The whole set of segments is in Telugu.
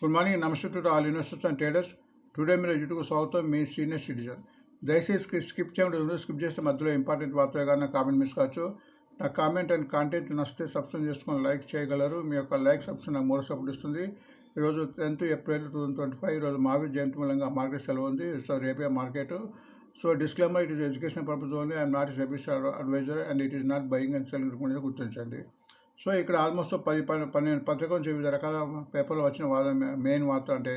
గుడ్ మార్నింగ్, నమస్తే to all investors and traders. Today మీరు యూట్యూబ్ స్వాగతం. మీ సీనియర్ సిటిజన్. దయచేసి స్కిప్ చేయడం, స్కిప్ చేస్తే మధ్యలో ఇంపార్టెంట్ వార్తలు కానీ కామెంట్ మిస్ కావచ్చు. నా కామెంట్ అండ్ కాంటెంట్ నచ్చితే సబ్స్క్రైబ్ చేసుకొని లైక్ చేయగలరు. మీ యొక్క లైక్ సబ్స్క్రైబ్ నాకు మోర్ సపోర్ట్ ఇస్తుంది. ఈరోజు 10th April 2025. ఈరోజు మహావీర్ జయంతి మూలంగా మార్కెట్ సెలవు ఉంది. సో రేపే market. So disclaimer, it is education purpose only. I'm not SEBI advisor and it is not buying and selling recommendation గుర్తించండి. సో ఇక్కడ ఆల్మోస్ట్ 12 పత్రికల నుంచి వివిధ రకాల పేపర్లు వచ్చిన మెయిన్ వార్త అంటే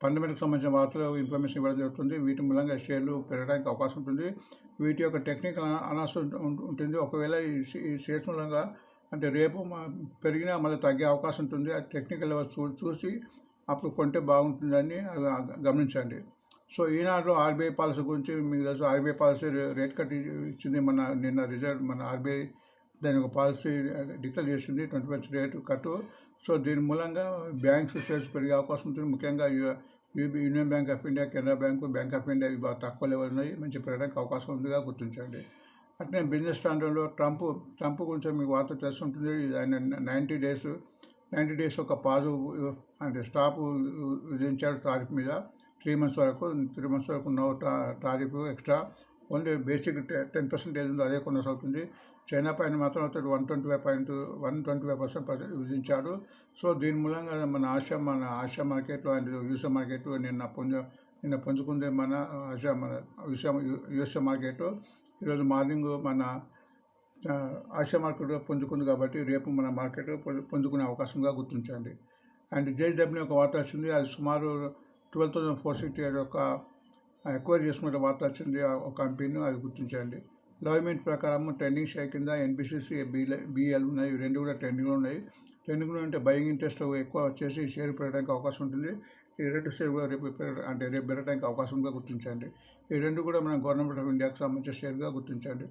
ఫండమెంటల్కి సంబంధించిన వార్తలు ఇన్ఫర్మేషన్ ఇవ్వడం జరుగుతుంది. వీటి మూలంగా షేర్లు పెరగడానికి అవకాశం ఉంటుంది. వీటి యొక్క టెక్నికల్ అనాలిసిస్ ఉంటుంది. ఒకవేళ ఈ షేర్స్ మూలంగా అంటే రేపు పెరిగినా మళ్ళీ తగ్గే అవకాశం ఉంటుంది. ఆ టెక్నికల్ లెవెల్ చూసి అప్పుడు కొంటే బాగుంటుందని గమనించండి. సో ఈనాడు ఆర్బీఐ పాలసీ గురించి మీకు తెలుసు. ఆర్బీఐ పాలసీ రేట్ కట్ ఇచ్చింది. నిన్న రిజల్ట్ ఆర్బీఐ దాని ఒక పాలసీ డిక్లేర్ చేసింది 20% రేటు కట్టు. సో దీని మూలంగా బ్యాంక్స్ షేర్స్ పెరిగే అవకాశం ఉంటుంది. ముఖ్యంగా union bank of India, Canara bank, bank of India ఇవి తక్కువ లెవెల్ ఉన్నాయి. మంచి పెరగడానికి అవకాశం ఉందిగా గుర్తించండి. అట్లనే బిజినెస్ స్టాండర్డ్లో ట్రంప్ గురించి మీకు వార్త తెలుసుంటుంది. ఆయన 90 డేస్ ఒక పాజిటివ్ అంటే స్టాప్ విధించాడు టారిఫ్ మీద. 3 months వరకు no tariff extra. Only basic 10% ఉందో అదే కొనసాగుతుంది. చైనా పైన మాత్రం 125% విధించాడు. సో దీని మూలంగా మన ఆసియా మార్కెట్లో అండ్ యూఎస్ఏ మార్కెట్ నిన్న పుంజుకుంది. యూఎస్ఏ మార్కెట్ ఈరోజు మార్నింగ్ మన ఆసియా మార్కెట్ పుంజుకుంది. కాబట్టి రేపు మన మార్కెట్ పుంజుకునే అవకాశంగా గుర్తించండి. అండ్ జేడబ్ల్యూ ఒక వార్త వచ్చింది. అది సుమారు 12,460 యొక్క ఎక్వైర్ చేసుకునే వార్త వచ్చింది. ఒక కంపెనీ అది గుర్తించండి. గవర్నమెంట్ ప్రకారం ట్రెండింగ్ షేర్ కింద ఎన్బిసిసి, బిఎల్ ఉన్నాయి. రెండు కూడా ట్రెండింగ్లో ఉన్నాయి. ట్రెండింగ్లో అంటే బయింగ్ ఇంట్రెస్ట్ ఎక్కువ వచ్చేసి షేర్ పెరగడానికి అవకాశం ఉంటుంది. ఈ రెండు షేర్ కూడా రేపు పెరగడానికి అవకాశంగా గుర్తించండి. ఈ రెండు కూడా మన గవర్నమెంట్ ఆఫ్ ఇండియాకి సంబంధించిన షేర్గా గుర్తించండి.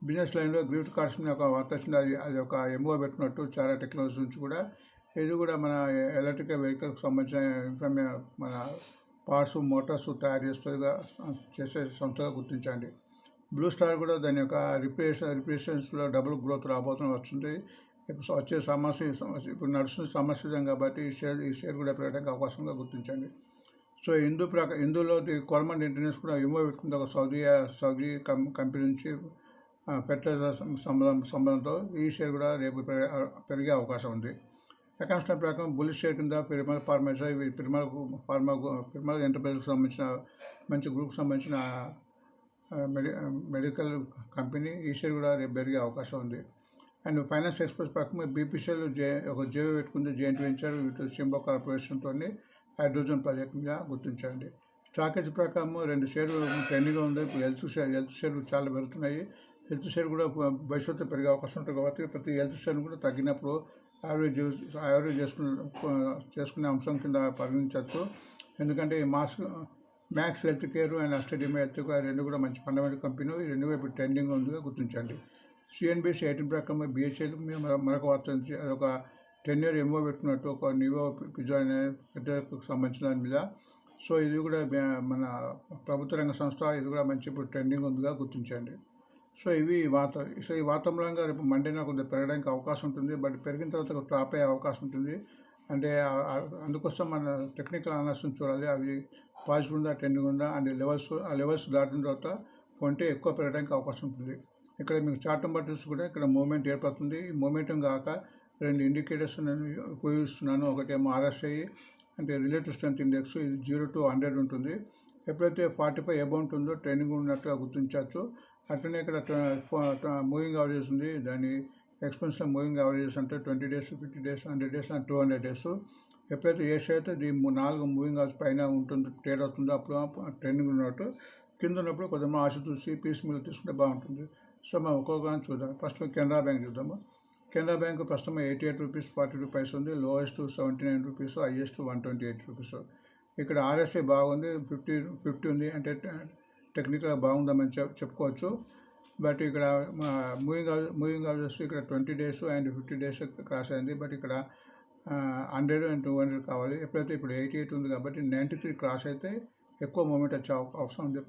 బిజినెస్ లైన్లో గ్రిఫ్ట్ కార్డ్స్ ఒక వార్త వచ్చింది. అది ఒక ఎంఓ పెట్టుకున్నట్టు చాలా టెక్నాలజీ నుంచి కూడా. ఇది కూడా మన ఎలక్ట్రికల్ వెహికల్కి సంబంధించిన మన పార్ట్స్, మోటార్స్ తయారు చేసే సంస్థగా గుర్తించండి. బ్లూ స్టార్ కూడా దాని యొక్క రిప్రెషన్స్లో డబుల్ గ్రోత్ వస్తుంది. వచ్చే ఇప్పుడు నడుస్తున్న సమస్య కాబట్టి ఈ షేర్ కూడా పెరగడానికి అవకాశంగా గుర్తించండి. సో ఇందులో గవర్నమెంట్ ఇంటర్నెట్స్ కూడా ఇమో పెట్టుకుంది. ఒక సౌదీ కంపెనీ నుంచి ఫెర్టిలైజర్ సంబంధంతో ఈ షేర్ కూడా రేపు పెరిగే అవకాశం ఉంది. అకౌంట్స్ ప్రకారం బులిష్ షేర్ కింద పిరమల్ ఎంటర్ప్రైజ్కి సంబంధించిన మంచి గ్రూప్కి సంబంధించిన మెడికల్ కంపెనీ ఈ షేర్ కూడా రేపు పెరిగే అవకాశం ఉంది. అండ్ ఫైనాన్స్ ఎక్స్ప్రెస్ ప్రకారం బీపీసీఎల్ ఒక జేవీ పెట్టుకుంది. జాయింట్ వెంచర్ విత్ సింబో కార్పొరేషన్తో హైడ్రోజన్ ప్రాజెక్ట్ మీద గుర్తించండి. స్టాకేజ్ ప్రకారం 2 షేర్లు ట్రెండింగ్లో ఉంది. ఇప్పుడు హెల్త్ షేర్లు చాలా పెరుగుతున్నాయి. హెల్త్ షేర్ కూడా భవిష్యత్తు పెరిగే అవకాశం ఉంటుంది. కాబట్టి ప్రతి హెల్త్ షేర్ కూడా తగ్గినప్పుడు యావరేజ్ చేసుకునే అంశం కింద పరిగణించవచ్చు. ఎందుకంటే మ్యాక్స్ హెల్త్ కేర్ అండ్ అస్టడిమా హెల్త్ కేర్ రెండు కూడా మంచి ఫండమెంటల్ కంపెనీ. ఈ రెండు ఇప్పుడు ట్రెండింగ్ ఉందిగా గుర్తించండి. సిఎన్బిసి 18 ప్రకారం బిహెచ్ఎల్ మరొక వార్త నుంచి అదొక 10 year ఎంఓ పెట్టుకున్నట్టు ఒక నివో పిజా అనే ఫెడరల్కి సంబంధించిన దాని మీద. సో ఇది కూడా మన ప్రభుత్వ రంగ సంస్థ. ఇది కూడా మంచి ఇప్పుడు ట్రెండింగ్ ఉందిగా గుర్తించండి. సో ఈ వార్త మూలంగా రేపు మండేనా కొద్దిగా పెరగడానికి అవకాశం ఉంటుంది. బట్ పెరిగిన తర్వాత డ్రాప్ అయ్యే అవకాశం ఉంటుంది. అంటే అందుకోసం మన టెక్నికల్ అనాలిసిస్ చూడాలి. అవి పాజిటివ్ ఉందా, ట్రెండింగ్ ఉందా అండ్ లెవెల్స్ దాటిన తర్వాత కొంటే ఎక్కువ పెరగడానికి అవకాశం ఉంటుంది. ఇక్కడ మీకు చార్ట్ నెంబర్ చూసి కూడా ఇక్కడ మూమెంట్ ఏర్పడుతుంది. ఈ మూమెంటం కాక 2 ఇండికేటర్స్ నేను ఉపయోగిస్తున్నాను. ఒకటేమో RSI అంటే రిలేటివ్ స్ట్రెంత్ ఇండెక్స్. ఇది 0 to 100 ఉంటుంది. ఎప్పుడైతే 45 అబౌవ్ ఉంటుందో ట్రెండింగ్ ఉన్నట్టుగా గుర్తించవచ్చు. అట్లనే ఇక్కడ మూవింగ్ యావరేజ్ ఉంది. దాని ఎక్స్పెన్సివ్ మూవింగ్ యావరేజెస్ అంటే 20 days, 50 days, 100 days and 200 days. ఎప్పుడైతే అయితే 4 మూవింగ్ అవర్స్ పైన ఉంటుంది, ట్రేడ్ అవుతుందో అప్పుడు ట్రెండింగ్ ఉన్నట్టు. కింద ఉన్నప్పుడు కొంచెం ఆశ చూసి పీస్ మీద తీసుకుంటే బాగుంటుంది. సో మనం ఒక్కొక్కగా చూద్దాం. ఫస్ట్ కెనరా బ్యాంక్ చూద్దాము. కెనరా బ్యాంక్ ప్రస్తుతం 88 రూపీస్ 42 ఉంది. Lowest 79 rupees, highest 128 rupees. ఇక్కడ RSI బాగుంది, 50 ఉంది. అంటే టెక్నికల్గా బాగుందామని చెప్పుకోవచ్చు. బట్ ఇక్కడ మూవింగ్ యావరేజ్ ఇక్కడ 20 days అండ్ 50 days క్రాస్ అయింది. బట్ ఇక్కడ 100 and 200 కావాలి. ఎప్పుడైతే ఇప్పుడు 88 ఉంది కాబట్టి 93 క్రాస్ అయితే ఎక్కువ మూమెంట్ వచ్చే అవసరం ఉంది.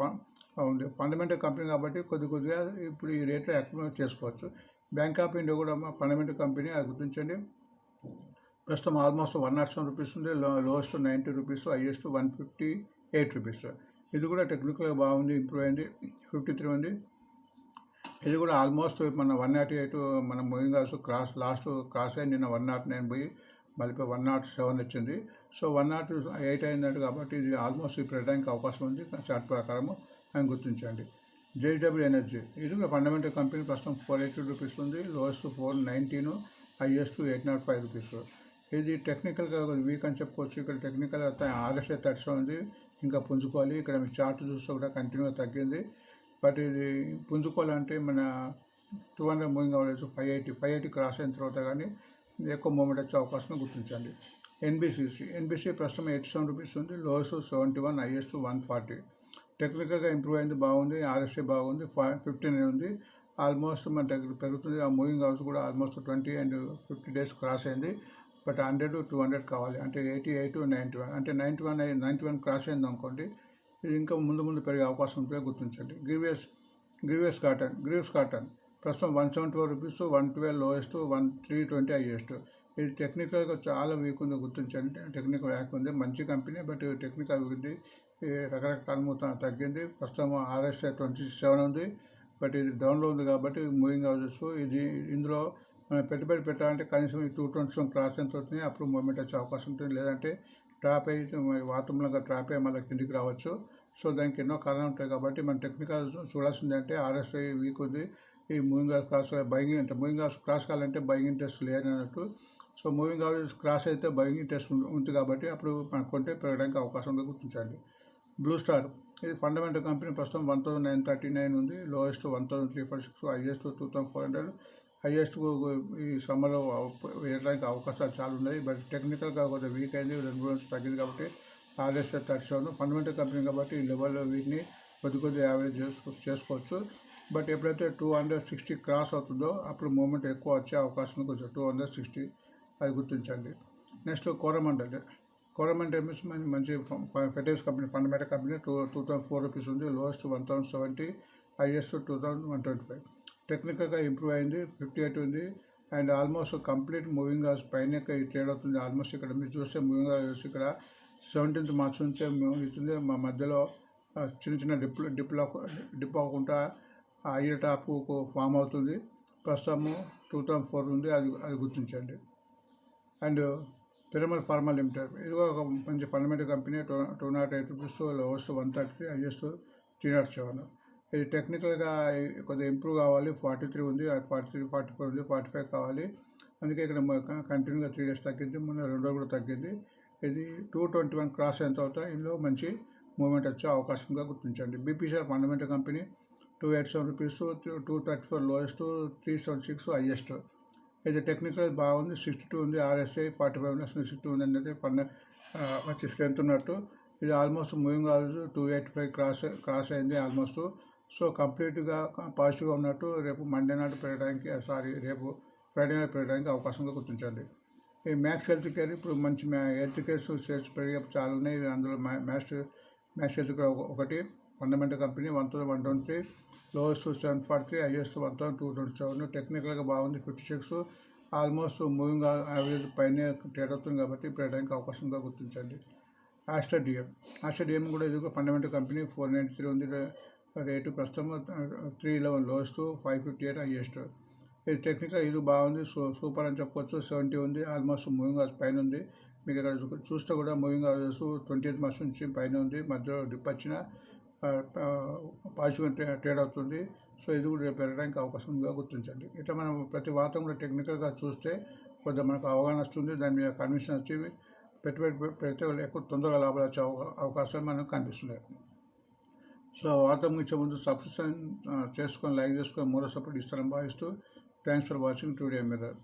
ఫండమెంటల్ కంపెనీ కాబట్టి కొద్దిగా ఇప్పుడు ఈ రేట్లో అక్యుములేట్ చేసుకోవచ్చు. బ్యాంక్ ఆఫ్ ఇండియా కూడా ఫండమెంటల్ కంపెనీ, అది గుర్తించండి. ప్రస్తుతం ఆల్మోస్ట్ 107 రూపీస్ ఉంది, లోయెస్ట్ 90 రూపీస్, హైయెస్ట్ 158 రూపీస్. ఇది కూడా టెక్నికల్గా బాగుంది, ఇంప్రూవ్ అయింది. 53 ఉంది. ఇది కూడా ఆల్మోస్ట్ మన 108 మన మూవింగ్ ఆల్సో లాస్ట్ క్రాస్ అయింది. నిన్న 109 పోయి మళ్ళీ 107 వచ్చింది. సో 108 అయిందంటే కాబట్టి ఇది ఆల్మోస్ట్ పెట్టడానికి అవకాశం ఉంది చార్ట్ ప్రకారము అని గుర్తించండి. జేడబ్ల్యూ ఎనర్జీ ఇది కూడా ఫండమెంటల్ కంపెనీ, ప్రస్తుతం 480 రూపీస్ ఉంది, లోయెస్ట్ 419, హైయెస్ట్ 805 రూపీస్. ఇది టెక్నికల్గా వీక్ అని చెప్పుకోవచ్చు. ఇక్కడ టెక్నికల్ RSI 30 ఉంది, ఇంకా పుంజుకోవాలి. ఇక్కడ మీ చార్ట్ చూస్తే కూడా కంటిన్యూగా తగ్గింది. బట్ ఇది పుంజుకోవాలంటే మన 200 మూవింగ్ అవ్వలేదు. 580 క్రాస్ అయిన తర్వాత కానీ ఎక్కువ మూమెంట్ వచ్చే అవకాశం గుర్తించండి. ఎన్బిసి ప్రస్తుతం 87 రూపీస్ ఉంది, లోయెస్ట్ 71, హైయెస్ట్ 140. టెక్నికల్గా ఇంప్రూవ్ అయింది, బాగుంది. RSI బాగుంది, 59 ఉంది. ఆల్మోస్ట్ మన దగ్గర పెరుగుతుంది. ఆ మూవింగ్ అవర్స్ కూడా ఆల్మోస్ట్ 20 and 50 డేస్ క్రాస్ అయింది. బట్ 100 to 200 కావాలి, అంటే 88 to 91, అంటే 91 క్రాస్ అయింది అనుకోండి. ఇది ఇంకా ముందు పెరిగే అవకాశం ఉంటుందో గుర్తించండి. గ్రీవియస్ కాటన్ ప్రస్తుతం 174 రూపీస్, 112 లోయెస్ట్, 320 హైయెస్ట్. ఇది టెక్నికల్గా చాలా వీక్ ఉంది, గుర్తించండి. టెక్నికల్ యాక్ ఉంది, మంచి కంపెనీ, బట్ టెక్నికల్ ఉంది, రకరకాల తగ్గింది. ప్రస్తుతం RSI 27 ఉంది, బట్ ఇది డౌన్లో ఉంది కాబట్టి మూవింగ్ హౌసెస్. ఇందులో మనం పెట్టుబడి పెట్టాలంటే కనీసం 220 క్రాస్ ఎంత అవుతుంది, అప్పుడు మూమెంట్ వచ్చే అవకాశం ఉంటుంది. లేదంటే ట్రాప్ అయ్యి వాతంలాగా ట్రాప్ అయ్యి మళ్ళీ కిందికి రావచ్చు. సో దానికి ఎన్నో కారణాలు ఉంటాయి కాబట్టి మనం టెక్నికల్ చూడాల్సింది అంటే RSI వీక్ ఉంది. ఈ మూవింగ్ హౌస్ క్రాస్ బయింగ్ అంటే మూవింగ్ హౌస్ క్రాస్ కావాలంటే బయింగ్ ఇంట్రెస్ట్ లేనట్టు. సో మూవింగ్ హౌస్ క్రాస్ అయితే బయింగ్ ఇంట్రెస్ట్ ఉంది కాబట్టి అప్పుడు మనం కొంటే పెరగడానికి అవకాశం ఉందో గుర్తించండి. బ్లూ స్టార్ ఇది ఫండమెంటల్ కంపెనీ, ప్రస్తుతం 1939 ఉంది, లోయెస్ట్ 1346, హైయెస్ట్ 2400. హైయెస్ట్ ఈ సమ్మర్లో వేయడానికి అవకాశాలు చాలా ఉన్నాయి. బట్ టెక్నికల్గా కొద్దిగా వీక్ అయింది, 2 రోజులు తగ్గింది కాబట్టి RSI 37. ఫండమెంటల్ కంపెనీ కాబట్టి ఈ లెవెల్లో వీటిని కొద్ది యావరేజ్ చేసుకోవచ్చు. బట్ ఎప్పుడైతే 260 క్రాస్ అవుతుందో అప్పుడు మూమెంట్ ఎక్కువ వచ్చే అవకాశం కొంచెం 260 అది గుర్తించండి. నెక్స్ట్ కోరమండల్ మంచి fertilisers company, fundamental company, 2004 rupees ఉంది, లోయెస్ట్ 1070, హైయెస్ట్ 2125. టెక్నికల్గా ఇంప్రూవ్ అయింది, 58 ఉంది. And almost complete moving averages పైన ట్రేడ్ అవుతుంది. ఆల్మోస్ట్ ఇక్కడ మీరు చూస్తే మూవింగ్ అవర్స్ ఇక్కడ 17th మార్చ్ నుంచే అవుతుంది. మా మధ్యలో చిన్న డిప్ అవ్వకుండా హైయర్ టాప్ ఫామ్ అవుతుంది. ప్రస్తుతము 2004 ఉంది, అది గుర్తించండి. అండ్ పిరమల్ ఫార్మా లిమిటెడ్ ఇది ఒక మంచి fundamental company, 208 rupees, lowest 130, highest 307. ఇది టెక్నికల్గా కొద్దిగా ఇంప్రూవ్ కావాలి. 43 ఉంది, 43, 44 ఉంది, 45 కావాలి. అందుకే ఇక్కడ కంటిన్యూగా 3 డేస్ తగ్గింది, మొన్న 2 రోజులు కూడా తగ్గింది. ఇది 221 క్రాస్ అయిన తర్వాత ఇందులో మంచి మూమెంట్ వచ్చే అవకాశంగా గుర్తించండి. BPCL fundamental company, 287 rupees, 234 lowest, 376 highest. ఇది టెక్నికల్ బాగుంది, 62 ఉంది, RSI 45, 62 ఉంది అనేది మంచి స్ట్రెంత్ ఉన్నట్టు. ఇది ఆల్మోస్ట్ మూవింగ్ అవర్స్ 285 క్రాస్ అయింది ఆల్మోస్ట్. సో కంప్లీట్గా పాజిటివ్గా ఉన్నట్టు. రేపు మండే నాడు రేపు ఫ్రైడే నాడు పెరగడానికి అవకాశంగా గుర్తించండి. ఈ మ్యాక్స్ హెల్త్ కేర్ ఇప్పుడు మంచి హెల్త్ కేర్ సేల్స్ పెరిగే చాలా ఉన్నాయి. అందులో మ్యాక్స్ హెల్త్ కేర్ ఒకటి ఫండమెంటల్ కంపెనీ, 1123, లోయెస్ట్ 743, హైయెస్ట్ 1227. టెక్నికల్గా బాగుంది, 56. ఆల్మోస్ట్ మూవింగ్ యావరేజ్ పైన ట్రేడ్ అవుతుంది కాబట్టి పెరగడానికి అవకాశంగా గుర్తించండి. ఆస్టర్ డిఎం కూడా ఇది ఒక ఫండమెంటల్ కంపెనీ, 493 ఉంది రేటు, ప్రస్తుతం 311, లోయెస్ట్ 558, హైయెస్ట్. ఇది టెక్నికల్ ఇది బాగుంది, సూపర్ అని చెప్పవచ్చు. 70 ఉంది, ఆల్మోస్ట్ మూవింగ్ అవర్స్ పైన ఉంది. మీకు ఇక్కడ చూస్తే కూడా మూవింగ్ అవర్స్ 20th మార్చ్ నుంచి పైన ఉంది, మధ్యలో డిప్ వచ్చిన పాజిటివ్ ట్రేడ్ అవుతుంది. సో ఇది కూడా పెరగడానికి అవకాశంగా గుర్తించండి. ఇట్లా మనం ప్రతి వారం కూడా టెక్నికల్గా చూస్తే కొద్దిగా మనకు అవగాహన వస్తుంది, దాని మీద కన్విషన్ వచ్చి పెట్టుబడి పెడితే ఎక్కువ తొందరగా లాభాలు వచ్చే అవకాశాలు మనకు కనిపిస్తున్నాయి. సో వార్త ముగించే ముందు సబ్స్క్రిప్షన్ చేసుకొని లైక్ చేసుకొని మరో సపోర్ట్ ఇస్తారని భావిస్తూ thanks for watching today mirror.